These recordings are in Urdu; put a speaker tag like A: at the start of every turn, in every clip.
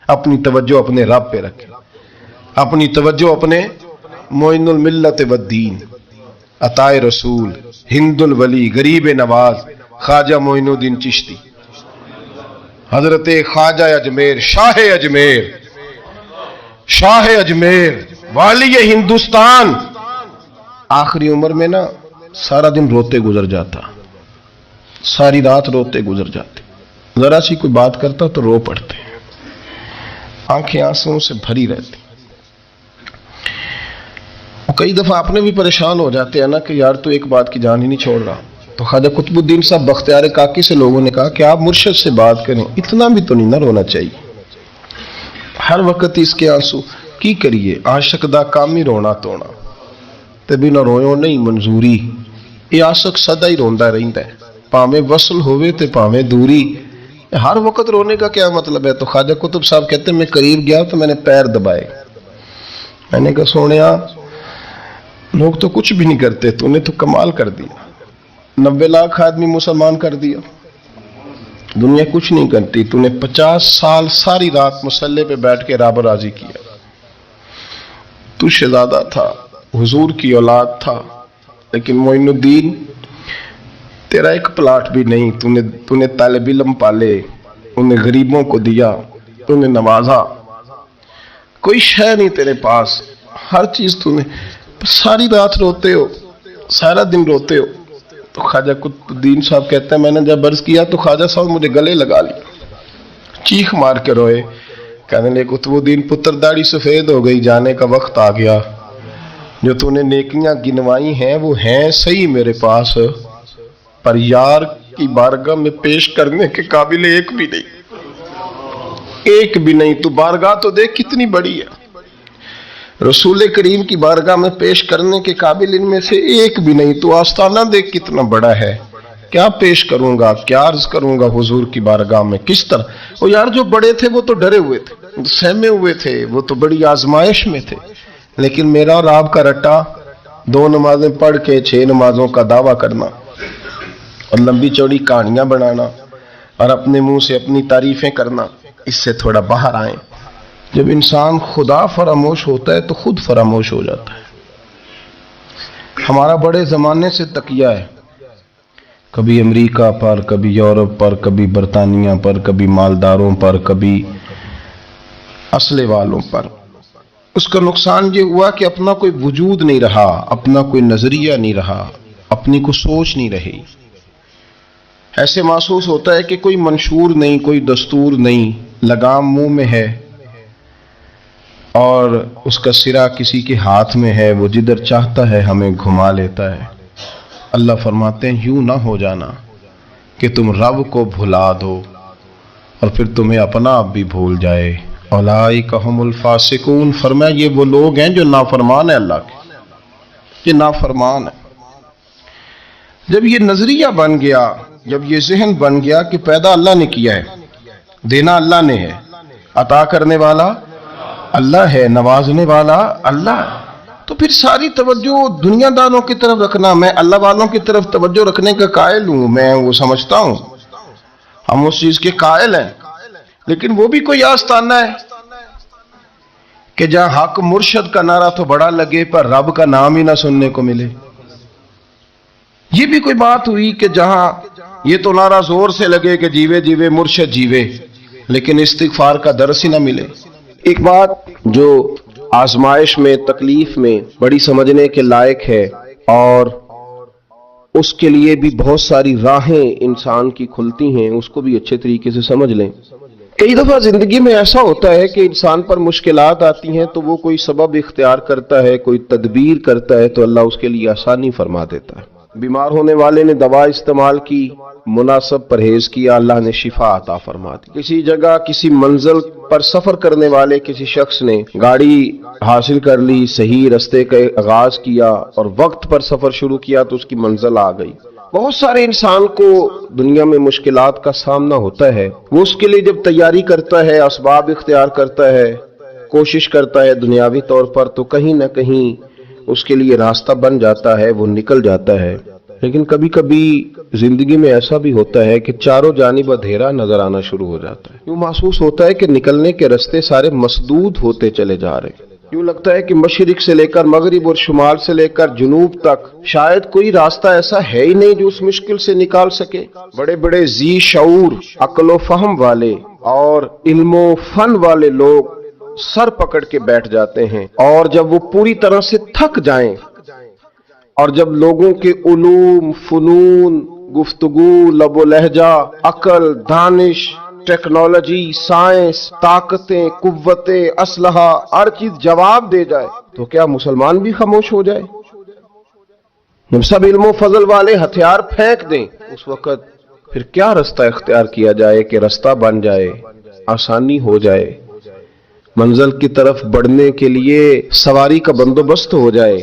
A: اپنی توجہ اپنے رب پہ رکھیں، اپنی توجہ اپنے معین الملت والدین، عطائے رسول، ہند الولی، غریب نواز، خواجہ معین الدین چشتی، حضرت خواجہ اجمیر، شاہ اجمیر، والی ہندوستان، آخری عمر میں نا سارا دن روتے گزر جاتا، ساری رات روتے گزر جاتے، ذرا سی کوئی بات کرتا تو رو پڑتے، آنکھیں آنسوں سے بھری رہتی۔ کئی دفعہ اپنے بھی پریشان ہو جاتے ہیں نا کہ یار تو ایک بات کی جان ہی نہیں چھوڑ رہا۔ تو خواجہ قطب الدین صاحب بختیار کاکی سے لوگوں نے کہا کہ آپ مرشد سے بات کریں، اتنا بھی تو نہیں نہ رونا چاہیے، ہر وقت اس کے آنسو کی کریے، عاشق دا کام ہی رونا تونا تے بنا رویوں نہیں منظوری، یہ عاشق سدا ہی روندا رہندا ہے، پاویں وصل ہوئے تے پاویں دوری، ہر وقت رونے کا کیا مطلب ہے؟ تو خواجہ قطب صاحب کہتے ہیں میں قریب گیا تو میں نے پیر دبائے، میں نے کہا سونیا لوگ تو کچھ بھی نہیں کرتے، تو نے تو کمال کر دیا، 90 لاکھ آدمی مسلمان کر دیا، دنیا کچھ نہیں کرتی، تو نے 50 سال ساری رات مسلح پہ بیٹھ کے رب راضی کیا، تو شہزادہ تھا، حضور کی اولاد تھا، لیکن معین الدین تیرا ایک پلاٹ بھی نہیں، تو نے طالب علم پالے، انہیں غریبوں کو دیا، انہیں نوازا، کوئی شے نہیں تیرے پاس، ہر چیز تو نے، ساری رات روتے ہو، سارا دن روتے ہو۔ تو خواجہ قطب الدین صاحب کہتے ہیں میں نے جب عرض کیا تو خواجہ صاحب مجھے گلے لگا لیا، چیخ مار کے روئے، کہنے لے قطب الدین پتر داڑھی سفید ہو گئی، جانے کا وقت آ گیا، جو تو نے نیکیاں گنوائی ہیں وہ ہیں صحیح میرے پاس، پر یار کی بارگاہ میں پیش کرنے کے قابل ایک بھی نہیں، تو بارگاہ تو دیکھ کتنی بڑی ہے، رسول کریم کی بارگاہ میں پیش کرنے کے قابل ان میں سے ایک بھی نہیں، تو آستانہ دیکھ کتنا بڑا ہے، کیا پیش کروں گا، کیا عرض کروں گا حضور کی بارگاہ میں، کس طرح؟ وہ یار جو بڑے تھے وہ تو ڈرے ہوئے تھے، سہمے ہوئے تھے، وہ تو بڑی آزمائش میں تھے، لیکن میرا اور آپ کا رٹا 2 نمازیں پڑھ کے 6 نمازوں کا دعویٰ کرنا اور لمبی چوڑی کہانیاں بنانا اور اپنے منہ سے اپنی تعریفیں کرنا، اس سے تھوڑا باہر آئیں۔ جب انسان خدا فراموش ہوتا ہے تو خود فراموش ہو جاتا ہے۔ ہمارا بڑے زمانے سے تکیہ ہے، کبھی امریکہ پر، کبھی یورپ پر، کبھی برطانیہ پر، کبھی مالداروں پر، کبھی اسلحے والوں پر۔ اس کا نقصان یہ ہوا کہ اپنا کوئی وجود نہیں رہا، اپنا کوئی نظریہ نہیں رہا، اپنی کو سوچ نہیں رہی، ایسے محسوس ہوتا ہے کہ کوئی منشور نہیں، کوئی دستور نہیں، لگام منہ میں ہے اور اس کا سرا کسی کے ہاتھ میں ہے، وہ جدھر چاہتا ہے ہمیں گھما لیتا ہے۔ اللہ فرماتے ہیں یوں نہ ہو جانا کہ تم رب کو بھلا دو اور پھر تمہیں اپنا آپ بھی بھول جائے۔ اولئک ھم الفاسقون، فرمایا یہ وہ لوگ ہیں جو نافرمان ہیں اللہ کے، یہ نافرمان ہے۔ جب یہ نظریہ بن گیا، جب یہ ذہن بن گیا کہ پیدا اللہ نے کیا ہے، دینا اللہ نے ہے، عطا کرنے والا اللہ ہے، نوازنے والا اللہ ہے، تو پھر ساری توجہ دنیا داروں کی طرف رکھنا، میں اللہ والوں کی طرف توجہ رکھنے کا قائل ہوں، میں وہ سمجھتا ہوں، ہم اس چیز کے قائل ہیں، لیکن وہ بھی کوئی آستانہ ہے کہ جہاں حق مرشد کا نعرہ تو بڑا لگے پر رب کا نام ہی نہ سننے کو ملے۔ یہ بھی کوئی بات ہوئی کہ جہاں یہ تو نعرہ زور سے لگے کہ جیوے جیوے مرشد جیوے، لیکن استغفار کا درس ہی نہ ملے۔ ایک بات جو آزمائش میں، تکلیف میں بڑی سمجھنے کے لائق ہے اور اس کے لیے بھی بہت ساری راہیں انسان کی کھلتی ہیں، اس کو بھی اچھے طریقے سے سمجھ لیں۔ کئی دفعہ زندگی میں ایسا ہوتا ہے کہ انسان پر مشکلات آتی ہیں تو وہ کوئی سبب اختیار کرتا ہے، کوئی تدبیر کرتا ہے تو اللہ اس کے لیے آسانی فرما دیتا ہے۔ بیمار ہونے والے نے دوا استعمال کی، مناسب پرہیز کیا، اللہ نے شفا عطا فرما دی۔ کسی جگہ کسی منزل پر سفر کرنے والے کسی شخص نے گاڑی حاصل کر لی، صحیح رستے کا آغاز کیا اور وقت پر سفر شروع کیا تو اس کی منزل آ گئی۔ بہت سارے انسان کو دنیا میں مشکلات کا سامنا ہوتا ہے، وہ اس کے لیے جب تیاری کرتا ہے، اسباب اختیار کرتا ہے، کوشش کرتا ہے دنیاوی طور پر، تو کہیں نہ کہیں اس کے لیے راستہ بن جاتا ہے، وہ نکل جاتا ہے۔ لیکن کبھی کبھی زندگی میں ایسا بھی ہوتا ہے کہ چاروں جانب اندھیرا نظر آنا شروع ہو جاتا ہے، یوں محسوس ہوتا ہے کہ نکلنے کے راستے سارے مسدود ہوتے چلے جا رہے ہیں، یوں لگتا ہے کہ مشرق سے لے کر مغرب اور شمال سے لے کر جنوب تک شاید کوئی راستہ ایسا ہے ہی نہیں جو اس مشکل سے نکال سکے۔ بڑے بڑے ذی شعور، عقل و فہم والے اور علم و فن والے لوگ سر پکڑ کے بیٹھ جاتے ہیں، اور جب وہ پوری طرح سے تھک جائیں اور جب لوگوں کے علوم، فنون، گفتگو، لب و لہجہ، عقل، دانش، ٹیکنالوجی، سائنس، طاقتیں، قوتیں، اسلحہ، ہر چیز جواب دے جائے تو کیا مسلمان بھی خاموش ہو جائے؟ جب سب علم و فضل والے ہتھیار پھینک دیں اس وقت پھر کیا رستہ اختیار کیا جائے کہ رستہ بن جائے، آسانی ہو جائے، منزل کی طرف بڑھنے کے لیے سواری کا بندوبست ہو جائے؟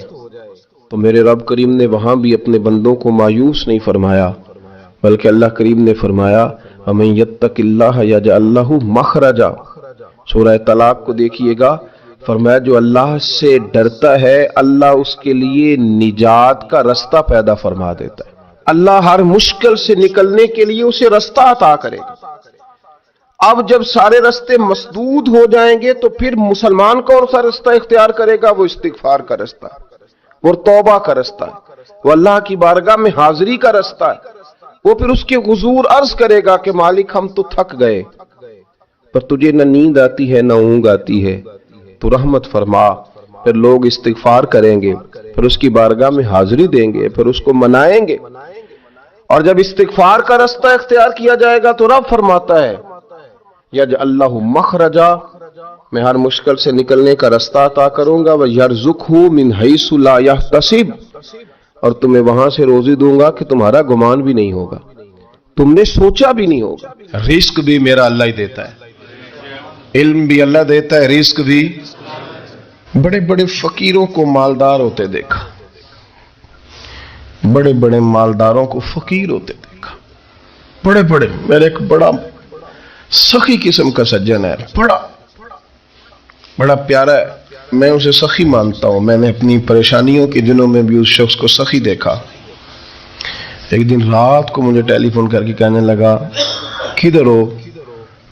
A: تو میرے رب کریم نے وہاں بھی اپنے بندوں کو مایوس نہیں فرمایا، بلکہ اللہ کریم نے فرمایا وَمَن يَتَّقِ اللَّهَ يَجْعَل لَّهُ مَخْرَجًا۔ سورہ طلاق کو دیکھیے گا، فرمایا جو اللہ سے ڈرتا ہے اللہ اس کے لیے نجات کا رستہ پیدا فرما دیتا ہے، اللہ ہر مشکل سے نکلنے کے لیے اسے رستہ عطا کرے گا۔ اب جب سارے رستے مسدود ہو جائیں گے تو پھر مسلمان کون سا رستہ اختیار کرے گا؟ وہ استغفار کا رستہ ہے، وہ توبہ کا رستہ ہے، وہ اللہ کی بارگاہ میں حاضری کا رستہ ہے۔ وہ پھر اس کے حضور عرض کرے گا کہ مالک ہم تو تھک گئے، پر تجھے نہ نیند آتی ہے نہ اونگ آتی ہے، تو رحمت فرما۔ پھر لوگ استغفار کریں گے، پھر اس کی بارگاہ میں حاضری دیں گے، پھر اس کو منائیں گے، اور جب استغفار کا رستہ اختیار کیا جائے گا تو رب فرماتا ہے یجعل لہ مخرجا، میں ہر مشکل سے نکلنے کا رستہ عطا کروں گا، وَيَرْزُقْهُ مِنْ حَيْثُ لَا يَحْتَسِبُ، اور تمہیں وہاں سے روزی دوں گا کہ تمہارا گمان بھی نہیں ہوگا، تم نے سوچا بھی نہیں ہوگا۔ رزق بھی میرا اللہ ہی دیتا ہے، علم بھی اللہ دیتا ہے، رزق بھی۔ بڑے بڑے فقیروں کو مالدار ہوتے دیکھا، بڑے بڑے مالداروں کو فقیر ہوتے دیکھا، بڑے بڑے۔ میرے ایک بڑا سخی قسم کا سجن ہے، بڑا پیارا ہے، میں اسے سخی مانتا ہوں، میں نے اپنی پریشانیوں کے دنوں میں بھی اس شخص کو سخی دیکھا۔ ایک دن رات کو مجھے ٹیلی فون کر کے کہنے لگا کدھر ہو؟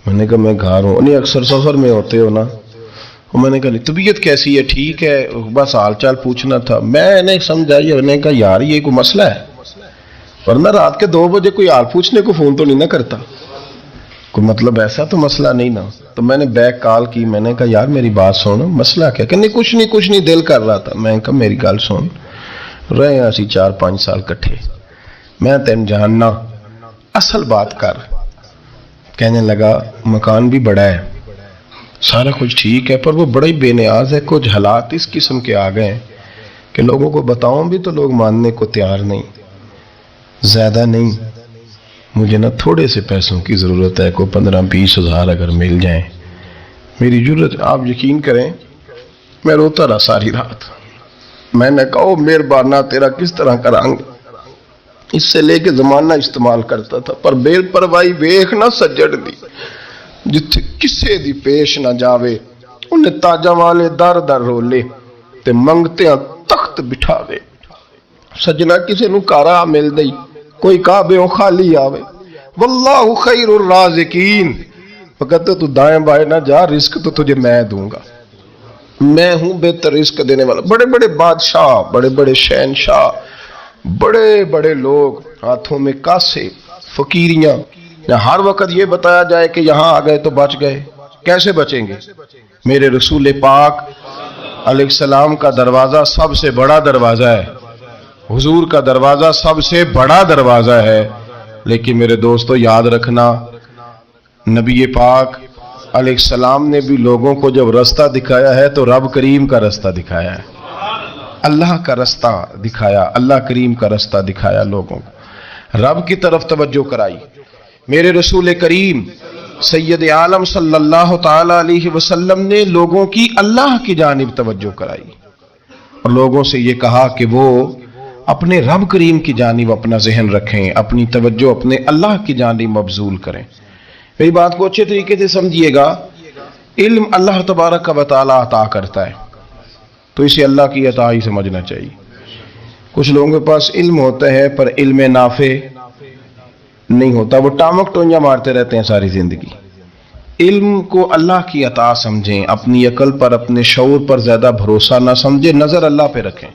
A: میں نے کہا میں گھر ہوں۔ نہیں اکثر سفر میں ہوتے ہو نا؟ میں نے کہا طبیعت کیسی ہے؟ ٹھیک ہے، بس حال چال پوچھنا تھا۔ میں نے سمجھا، میں نے کہا یار یہ کوئی مسئلہ ہے، ورنہ رات کے 2 بجے کوئی حال پوچھنے کو فون تو نہیں نہ کرتا، کوئی مطلب ایسا تو مسئلہ نہیں نا۔ تو میں نے بیک کال کی، میں نے کہا یار میری بات سن، مسئلہ کیا؟ کہ نہیں کچھ نہیں دل کر رہا تھا۔ میں نے کہا میری گل سن، رہے اسی 4-5 سال کٹھے، میں تین جاننا، اصل بات کر۔ کہنے لگا مکان بھی بڑا ہے، سارا کچھ ٹھیک ہے، پر وہ بڑا ہی بے نیاز ہے، کچھ حالات اس قسم کے آ گئے ہیں کہ لوگوں کو بتاؤں بھی تو لوگ ماننے کو تیار نہیں، زیادہ نہیں، مجھے نا تھوڑے سے پیسوں کی ضرورت ہے، کوئی 15-20 ہزار اگر مل جائیں میری ضرورت۔ آپ یقین کریں میں روتا رہا ساری رات۔ میں نے کہا مہربانہ تیرا کس طرح کریں گے، اس سے لے کے زمانہ استعمال کرتا تھا، پر بے پرواہی ویکھ نہ سجڑ دی، جتھے کسے دی پیش نہ جاوے انہیں تاجاں والے در در رولے تے منگتیاں تخت بٹھاوے۔ سجنا کسے نو کارا مل دئی، کوئی کعبےوں خالی آوے، واللہ خیر الرازقین، فقط تو دائیں بائیں نہ جا، رزق تو تجھے میں دوں گا، میں ہوں بہتر رزق دینے والا۔ بڑے بڑے بادشاہ، بڑے بڑے شہنشاہ، بڑے بڑے لوگ، ہاتھوں میں کاسے، فقیریاں، ہر وقت یہ بتایا جائے کہ یہاں آ گئے تو بچ گئے، کیسے بچیں گے؟ میرے رسول پاک علیہ السلام کا دروازہ سب سے بڑا دروازہ ہے، حضور کا دروازہ سب سے بڑا دروازہ ہے، لیکن میرے دوستو یاد رکھنا نبی پاک علیہ السلام نے بھی لوگوں کو جب رستہ دکھایا ہے تو رب کریم کا رستہ دکھایا ہے، اللہ کا رستہ دکھایا، اللہ کریم کا رستہ دکھایا، لوگوں کو رب کی طرف توجہ کرائی۔ میرے رسول کریم سید عالم صلی اللہ تعالی علیہ وسلم نے لوگوں کی اللہ کی جانب توجہ کرائی اور لوگوں سے یہ کہا کہ وہ اپنے رب کریم کی جانب اپنا ذہن رکھیں، اپنی توجہ اپنے اللہ کی جانب مبذول کریں۔ میری بات کو اچھے طریقے سے سمجھیے گا، علم اللہ تبارک و تعالی عطا کرتا ہے تو اسے اللہ کی عطا ہی سمجھنا چاہیے۔ کچھ لوگوں کے پاس علم ہوتا ہے پر علم نافع نہیں ہوتا، وہ ٹامک ٹونجا مارتے رہتے ہیں ساری زندگی۔ علم کو اللہ کی عطا سمجھیں، اپنی عقل پر اپنے شعور پر زیادہ بھروسہ نہ سمجھیں، نظر اللہ پہ رکھیں۔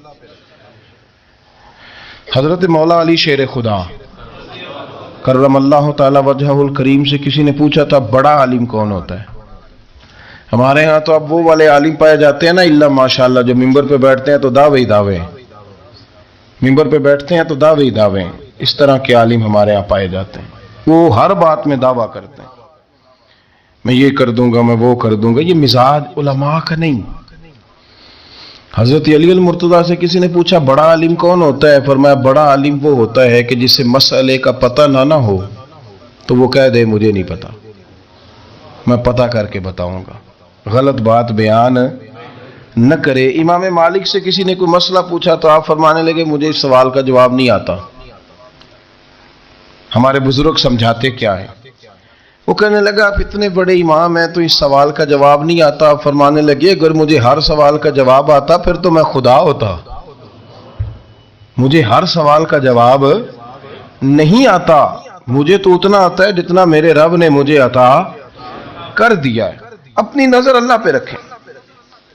A: حضرت مولا علی شیر خدا کرم اللہ تعالی وجہہ الکریم سے کسی نے پوچھا تھا بڑا عالم کون ہوتا ہے؟ ہمارے ہاں تو اب وہ والے عالم پائے جاتے ہیں نا، اللہ ماشاءاللہ، جو ممبر پہ بیٹھتے ہیں تو دعوے ہی دعوے، ممبر پہ بیٹھتے ہیں تو دعوے ہی دعوے، اس طرح کے عالم ہمارے ہاں پائے جاتے ہیں۔ وہ ہر بات میں دعویٰ کرتے ہیں، میں یہ کر دوں گا، میں وہ کر دوں گا۔ یہ مزاج علماء کا نہیں۔ حضرت علی المرتضیٰ سے کسی نے پوچھا بڑا عالم کون ہوتا ہے؟ فرمایا بڑا عالم وہ ہوتا ہے کہ جسے مسئلے کا پتہ نہ ہو تو وہ کہہ دے مجھے نہیں پتا، میں پتہ کر کے بتاؤں گا، غلط بات بیان نہ کرے۔ امام مالک سے کسی نے کوئی مسئلہ پوچھا تو آپ فرمانے لگے مجھے اس سوال کا جواب نہیں آتا، ہمارے بزرگ سمجھاتے کیا ہے؟ وہ کہنے لگا آپ اتنے بڑے امام ہیں تو اس سوال کا جواب نہیں آتا۔ آپ فرمانے لگے اگر مجھے ہر سوال کا جواب آتا پھر تو میں خدا ہوتا، مجھے ہر سوال کا جواب نہیں آتا، مجھے تو اتنا آتا ہے جتنا میرے رب نے مجھے عطا کر دیا ہے۔ اپنی نظر اللہ پہ رکھیں،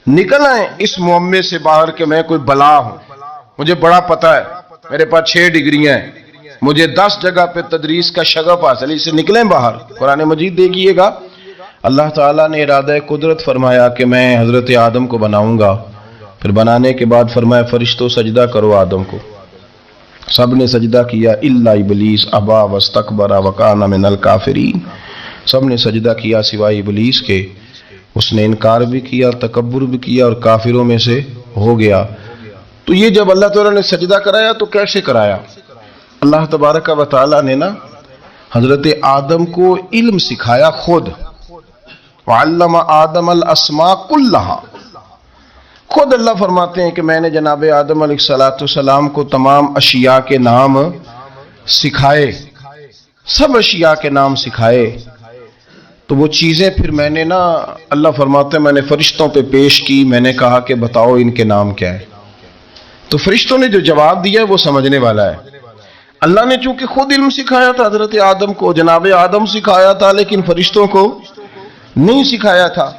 A: نکل آئیں اس معمے سے باہر کہ میں کوئی بلا ہوں، مجھے بڑا پتا ہے، میرے پاس 6 ڈگریاں ہیں، مجھے 10 جگہ پہ تدریس کا شغف حاصل ہے، اس سے نکلیں باہر۔ قرآن مجید دیکھیے گا، اللہ تعالیٰ نے ارادہ قدرت فرمایا کہ میں حضرت آدم کو بناؤں گا، پھر بنانے کے بعد فرمایا فرشتوں سجدہ کرو آدم کو، سب نے سجدہ کیا الا ابلیس ابا واستکبر وکان من الکافرین، سب نے سجدہ کیا سوائے ابلیس کے، اس نے انکار بھی کیا، تکبر بھی کیا اور کافروں میں سے ہو گیا۔ تو یہ جب اللہ تعالیٰ نے سجدہ کرایا تو کیسے کرایا؟ اللہ تبارک و تعالیٰ نے نا حضرت آدم کو علم سکھایا خود، وعلم آدم الاسماء کلہا، خود اللہ فرماتے ہیں کہ میں نے جناب آدم علیہ السلام کو تمام اشیاء کے نام سکھائے، سب اشیاء کے نام سکھائے۔ تو وہ چیزیں پھر میں نے نا، اللہ فرماتے ہیں میں نے فرشتوں پہ پیش کی، میں نے کہا کہ بتاؤ ان کے نام کیا ہے، تو فرشتوں نے جو جواب دیا ہے وہ سمجھنے والا ہے۔ اللہ نے چونکہ خود علم سکھایا تھا حضرت آدم کو، جناب آدم سکھایا تھا لیکن فرشتوں کو نہیں سکھایا تھا،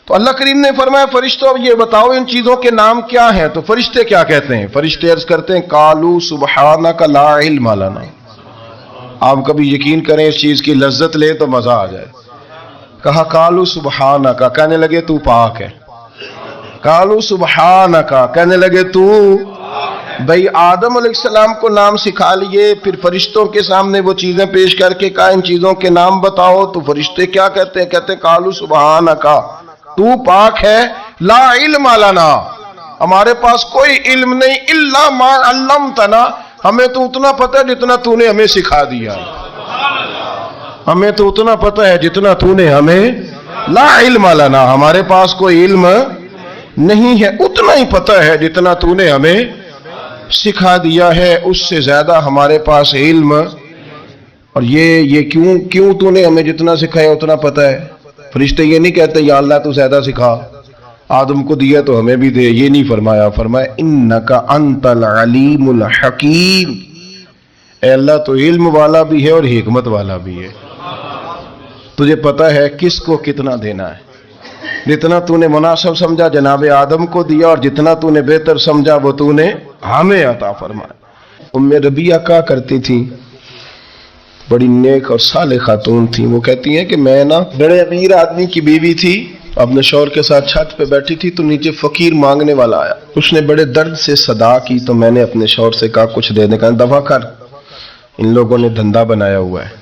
A: تو اللہ کریم نے فرمایا فرشتوں اب یہ بتاؤ ان چیزوں کے نام کیا ہیں؟ تو فرشتے کیا کہتے ہیں؟ فرشتے عرض کرتے ہیں قالوا سبحانک لا علم لنا۔ آپ کبھی یقین کریں اس چیز کی لذت لیں تو مزہ آ جائے۔ کہا قالوا سبحانک، کہنے لگے تو پاک ہے، قالوا سبحانک، کہنے لگے تو، بھئی آدم علیہ السلام کو نام سکھا لیے، پھر فرشتوں کے سامنے وہ چیزیں پیش کر کے کہا ان چیزوں کے نام بتاؤ، تو فرشتے کیا کہتے ہیں؟ کہتے ہیں قالوا سبحانک، تو پاک ہے، لا علم لنا، ہمارے پاس کوئی علم نہیں، الا ما علمتنا، ہمیں تو اتنا پتہ ہے جتنا تو نے ہمیں سکھا دیا، ہمیں تو اتنا پتہ ہے جتنا تو نے ہمیں، لا علم لنا، ہمارے پاس کوئی علم نہیں ہے، اتنا ہی پتہ ہے جتنا تو نے ہمیں سکھا دیا ہے، اس سے زیادہ ہمارے پاس علم، اور یہ کیوں تو نے ہمیں جتنا سکھایا اتنا پتہ ہے۔ فرشتے یہ نہیں کہتے یا اللہ تو زیادہ سکھا، آدم کو دیا تو ہمیں بھی دے، یہ نہیں فرمایا، فرمایا انک انت العلیم الحکیم، اے اللہ تو علم والا بھی ہے اور حکمت والا بھی ہے، تجھے پتہ ہے کس کو کتنا دینا ہے، جتنا تو نے مناسب سمجھا جناب آدم کو دیا، اور جتنا تو نے بہتر سمجھا وہ تو نے ہمیں عطا فرمایا۔ ام ربیعہ کہا کرتی تھی، بڑی نیک اور صالح خاتون تھی، وہ کہتی ہیں کہ میں نا بڑے امیر آدمی کی بیوی تھی، اپنے شوہر کے ساتھ چھت پہ بیٹھی تھی تو نیچے فقیر مانگنے والا آیا، اس نے بڑے درد سے صدا کی تو میں نے اپنے شوہر سے کہا کچھ دے دے، کہا دفع کر، ان لوگوں نے دھندا بنایا ہوا ہے۔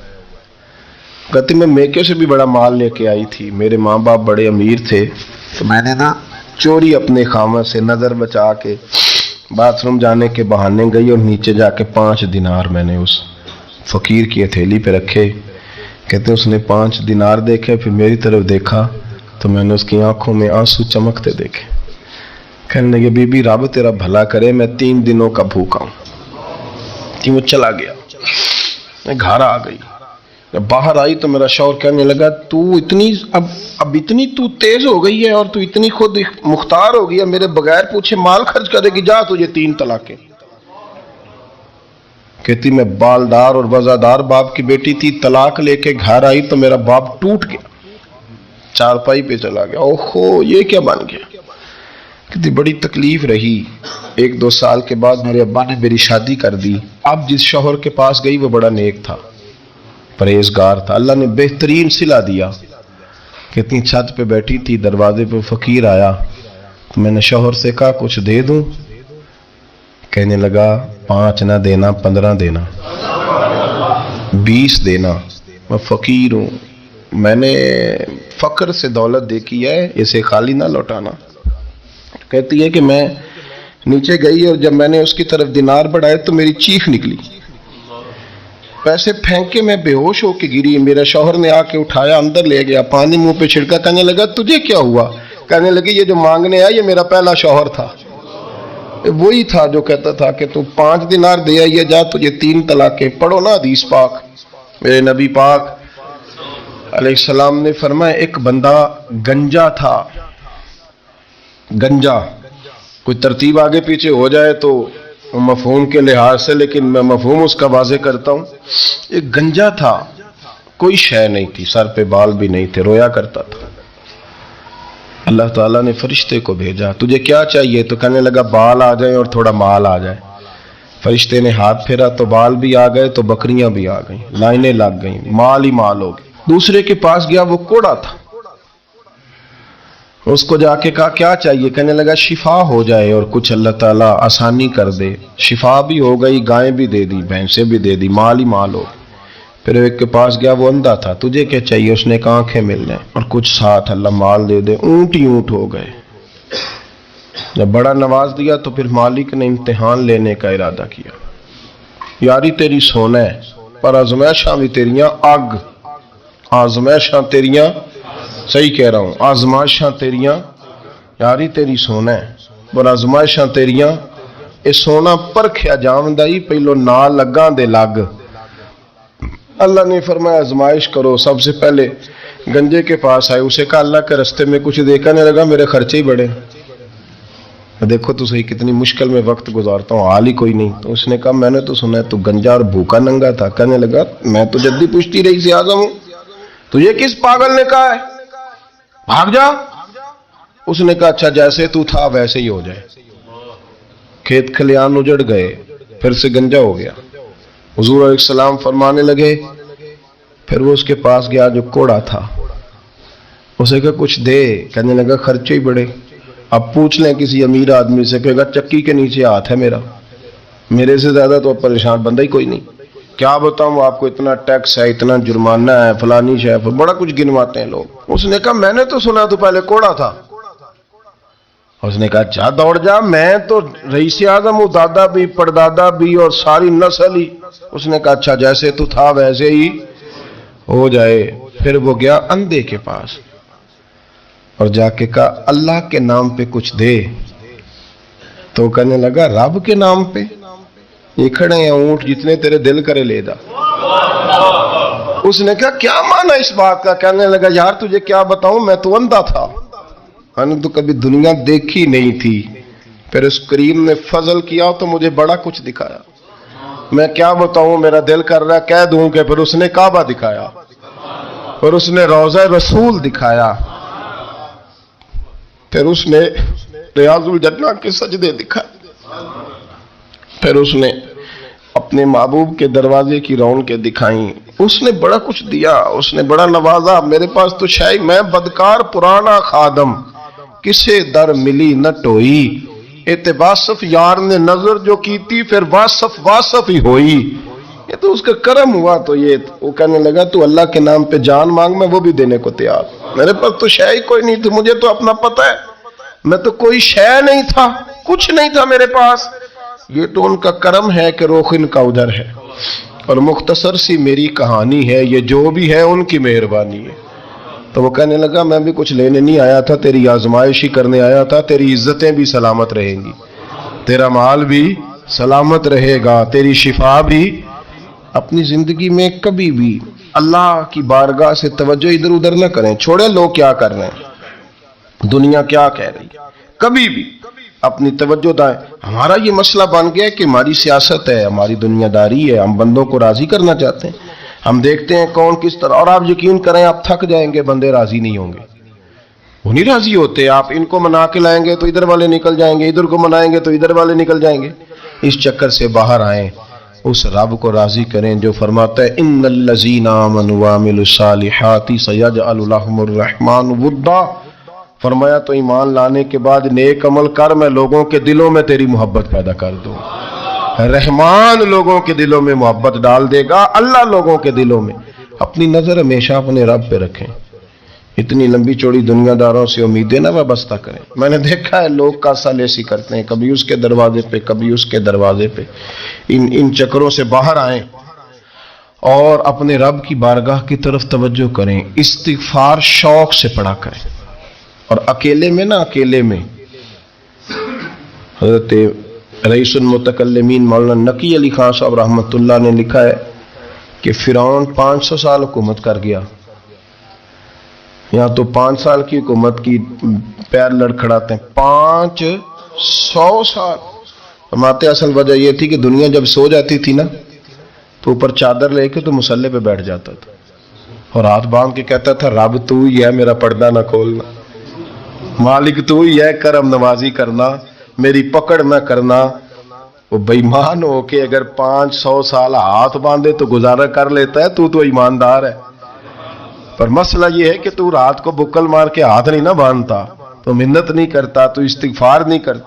A: کہتی میں میکے سے بھی بڑا مال لے کے آئی تھی، میرے ماں باپ بڑے امیر تھے، تو میں نے نا چوری اپنے خامہ سے نظر بچا کے باتھ روم جانے کے بہانے گئی اور نیچے جا کے 5 دینار میں نے اس فقیر کی ہتھیلی پہ رکھے۔ کہتے اس نے 5 دینار دیکھے، پھر میری طرف دیکھا تو میں نے اس کی آنکھوں میں آنسو چمکتے دیکھے، کہنے لگے بی بی رب تیرا بھلا کرے، میں 3 دنوں کا بھوکا ہوں۔ کہ وہ چلا گیا، میں گھر آ گئی، جب باہر آئی تو میرا شوہر کہنے لگا تو اتنی اب اتنی تو تیز ہو گئی ہے اور تو اتنی خود مختار ہو گئی ہے، میرے بغیر پوچھے مال خرچ کرے گی، جا تجھے 3 طلاقیں۔ کہتی میں بالدار اور وزادار باپ کی بیٹی تھی، طلاق لے کے گھر آئی تو میرا باپ ٹوٹ گیا، چارپائی پہ چلا گیا۔ اوہو یہ کیا بن گیا؟ کتنی بڑی تکلیف رہی۔ 1-2 سال کے بعد میرے ابا نے میری شادی کر دی۔ اب جس شوہر کے پاس گئی وہ بڑا نیک تھا، پرہیزگار تھا، اللہ نے بہترین صلہ دیا۔ کتنی چھت پہ بیٹھی تھی، دروازے پہ فقیر آیا تو میں نے شوہر سے کہا کچھ دے دوں؟ کہنے لگا 5 نہ دینا، 15 دینا، 20 دینا، میں فقیر ہوں، میں نے فقر سے دولت دیکھی ہے، اسے خالی نہ لوٹانا۔ کہتی ہے کہ میں نیچے گئی اور جب میں نے اس کی طرف دینار بڑھائے تو میری چیخ نکلی، پیسے پھینک کے میں بے ہوش ہو کے گری۔ میرا شوہر نے آ کے اٹھایا، اندر لے گیا، پانی منہ پہ چھڑکا، کہنے لگا تجھے کیا ہوا؟ کہنے لگی یہ جو مانگنے آیا یہ میرا پہلا شوہر تھا، وہی تھا جو کہتا تھا کہ تو 5 دینار دے آئیے جا، تجھے 3 طلاقیں۔ پڑھو نا حدیث پاک۔ میرے نبی پاک علیہ السلام نے فرمایا ایک بندہ گنجا تھا، گنجا، کوئی ترتیب آگے پیچھے ہو جائے تو مفہوم کے لحاظ سے، لیکن میں مفہوم اس کا واضح کرتا ہوں۔ ایک گنجا تھا، کوئی شے نہیں تھی، سر پہ بال بھی نہیں تھے، رویا کرتا تھا۔ اللہ تعالیٰ نے فرشتے کو بھیجا، تجھے کیا چاہیے؟ تو کہنے لگا بال آ جائیں اور تھوڑا مال آ جائے۔ فرشتے نے ہاتھ پھیرا تو بال بھی آ گئے تو بکریاں بھی آ گئیں، لائنیں لگ گئیں، مال ہی مال ہو گئے۔ دوسرے کے پاس گیا، وہ کوڑا تھا، اس کو جا کے کہا کیا چاہیے؟ کہنے لگا شفا ہو جائے اور کچھ اللہ تعالیٰ آسانی کر دے۔ شفا بھی ہو گئی، گائیں بھی دے دی، بھینسیں بھی دے دی، مال ہی مال ہو۔ پھر ایک کے پاس گیا، وہ اندھا تھا، تجھے کیا چاہیے؟ اس نے کہا آنکھیں مل جائیں اور کچھ ساتھ اللہ مال دے دے۔ اونٹ ہی اونٹ ہو گئے۔ جب بڑا نواز دیا تو پھر مالک نے امتحان لینے کا ارادہ کیا، یاری تیری سونا ہے پر آزمائشاں بھی تیریاں اگ، آزمائشاں تیریاں، صحیح کہہ رہا ہوں، آزمائشاں تیریاں، یاری تیری سونا ہے پر آزمائشاں تیریاں، اے سونا پرکھیا جاندائی پہلو نال لگاں دے لگ۔ اللہ نے فرمایا آزمائش کرو۔ سب سے پہلے گنجے کے پاس آئے، اسے کہا اللہ کے رستے میں کچھ دیکھا نہیں لگا، میرے خرچے ہی بڑے، دیکھو تو صحیح کتنی مشکل میں وقت گزارتا ہوں، حال ہی کوئی نہیں۔ تو اس نے کہا میں نے تو سنا ہے تو گنجا اور بھوکا ننگا تھا۔ کہنے لگا میں تو جدی پوچھتی رہی سے اعظم ہوں، تو یہ کس پاگل نے کہا ہے بھاگ جا؟ اس نے کہا اچھا جیسے تو تھا ویسے ہی ہو جائے۔ کھیت کھلیان اجڑ گئے، پھر سے گنجا ہو گیا۔ حضور علیہ السلام فرمانے لگے، پھر وہ اس کے پاس گیا جو کوڑا تھا، اسے کہا کچھ دے، کہنے لگا خرچے ہی بڑے۔ اب پوچھ لیں کسی امیر آدمی سے، کہے گا چکی کے نیچے ہاتھ ہے میرا، میرے سے زیادہ تو پریشان بندہ ہی کوئی نہیں، کیا بتاؤں آپ کو، اتنا ٹیکس ہے، اتنا جرمانہ ہے، فلانی شے، بڑا کچھ گنواتے ہیں لوگ۔ اس نے کہا میں نے تو سنا تو پہلے کوڑا تھا۔ اس نے کہا جا دوڑ جا، میں تو رئیس اعظم ہوں، دادا بھی پردادا بھی اور ساری نسل ہی۔ اس نے کہا اچھا جیسے تو تھا ویسے ہی ہو جائے۔ پھر وہ گیا اندھے کے پاس اور جا کے کہا اللہ کے نام پہ کچھ دے۔ تو کہنے لگا رب کے نام پہ؟ یہ کھڑے ہیں اونٹ، جتنے تیرے دل کرے لے دا۔ اس نے کہا کیا معنی اس بات کا؟ کہنے لگا یار تجھے کیا بتاؤں، میں تو اندھا تھا، میں نے تو کبھی دنیا دیکھی نہیں تھی، پھر اس کریم نے فضل کیا تو مجھے بڑا کچھ دکھایا، میں کیا بتاؤں، میرا دل کر رہا کہہ دوں کہ پھر اس نے کعبہ دکھایا، پھر اس نے روضہ رسول دکھایا، پھر اس نے ریاض الجنہ کے سجدے دکھائے، پھر اس نے اپنے محبوب کے دروازے کی رونقیں دکھائیں، اس نے بڑا کچھ دیا، اس نے بڑا نوازا۔ میرے پاس تو شاید میں بدکار پرانا خادم، کسے در ملی نہ ٹوئی، اتباسف یار نے نظر جو کی تھی پھر واسف ہی ہوئی۔ یہ تو اس کا کرم ہوا۔ تو یہ وہ کہنے لگا تو اللہ کے نام پہ جان مانگ، میں وہ بھی دینے کو تیار، میرے پاس تو شے ہی کوئی نہیں تھی، مجھے تو اپنا پتہ ہے، میں تو کوئی شے نہیں تھا، کچھ نہیں تھا میرے پاس۔ یہ تو ان کا کرم ہے کہ رخ ان کا ادھر ہے، اور مختصر سی میری کہانی ہے، یہ جو بھی ہے ان کی مہربانی ہے۔ تو وہ کہنے لگا میں بھی کچھ لینے نہیں آیا تھا، تیری آزمائش ہی کرنے آیا تھا، تیری عزتیں بھی سلامت رہیں گی، تیرا مال بھی سلامت رہے گا، تیری شفا بھی۔ اپنی زندگی میں کبھی بھی اللہ کی بارگاہ سے توجہ ادھر ادھر نہ کریں، چھوڑیں لوگ کیا کر رہے ہیں، دنیا کیا کہہ رہی، کبھی بھی اپنی توجہ دائیں. ہمارا یہ مسئلہ بن گیا کہ ہماری سیاست ہے، ہماری دنیا داری ہے، ہم بندوں کو راضی کرنا چاہتے ہیں. ہم دیکھتے ہیں کون کس طرح، اور آپ یقین کریں آپ تھک جائیں گے، بندے راضی نہیں ہوں گے، وہ نہیں راضی ہوتے. آپ ان کو منا کے لائیں گے تو ادھر والے نکل جائیں گے، ادھر کو منائیں گے تو ادھر والے نکل جائیں گے. اس چکر سے باہر آئیں، اس رب کو راضی کریں جو فرماتا ہے ان الذین آمنوا وعملوا الصالحات سیجعل لهم الرحمن ودا. فرمایا تو ایمان لانے کے بعد نیک عمل کر، میں لوگوں کے دلوں میں تیری محبت پیدا کر دوں. رحمان لوگوں کے دلوں میں محبت ڈال دے گا. اللہ لوگوں کے دلوں میں. اپنی نظر ہمیشہ اپنے رب پہ رکھیں. اتنی لمبی چوڑی دنیا داروں سے امیدیں نہ وابستہ کریں. میں نے دیکھا ہے لوگ کاسا لیسی کرتے ہیں، کبھی اس کے دروازے پہ کبھی اس کے دروازے پہ. ان چکروں سے باہر آئیں اور اپنے رب کی بارگاہ کی طرف توجہ کریں. استغفار شوق سے پڑھا کریں، اور اکیلے میں نا، اکیلے میں. حضرت رئیس المتکلمین مولانا نقی علی خان صاحب رحمۃ اللہ نے لکھا ہے کہ فرعون 500 سال حکومت کر گیا. یہاں تو 5 سال کی حکومت کی پیر لڑکھڑاتے ہیں. 500 سال. فرماتے اصل وجہ یہ تھی کہ دنیا جب سو جاتی تھی نا تو اوپر چادر لے کے تو مسلح پہ بیٹھ جاتا تھا اور ہاتھ باندھ کے کہتا تھا رب تو ہی ہے، میرا پردہ نہ کھولنا، مالک تو ہی ہے، کرم نوازی کرنا، میری پکڑ نہ کرنا. وہ بے ایمان ہو کے اگر 500 سال ہاتھ باندھے تو گزارا کر لیتا ہے. تو ایماندار ہے. پر مسئلہ یہ ہے کہ تو رات کو بکل مار کے ہاتھ نہیں نہ باندھتا، تو منت نہیں کرتا، تو استغفار نہیں کرتا.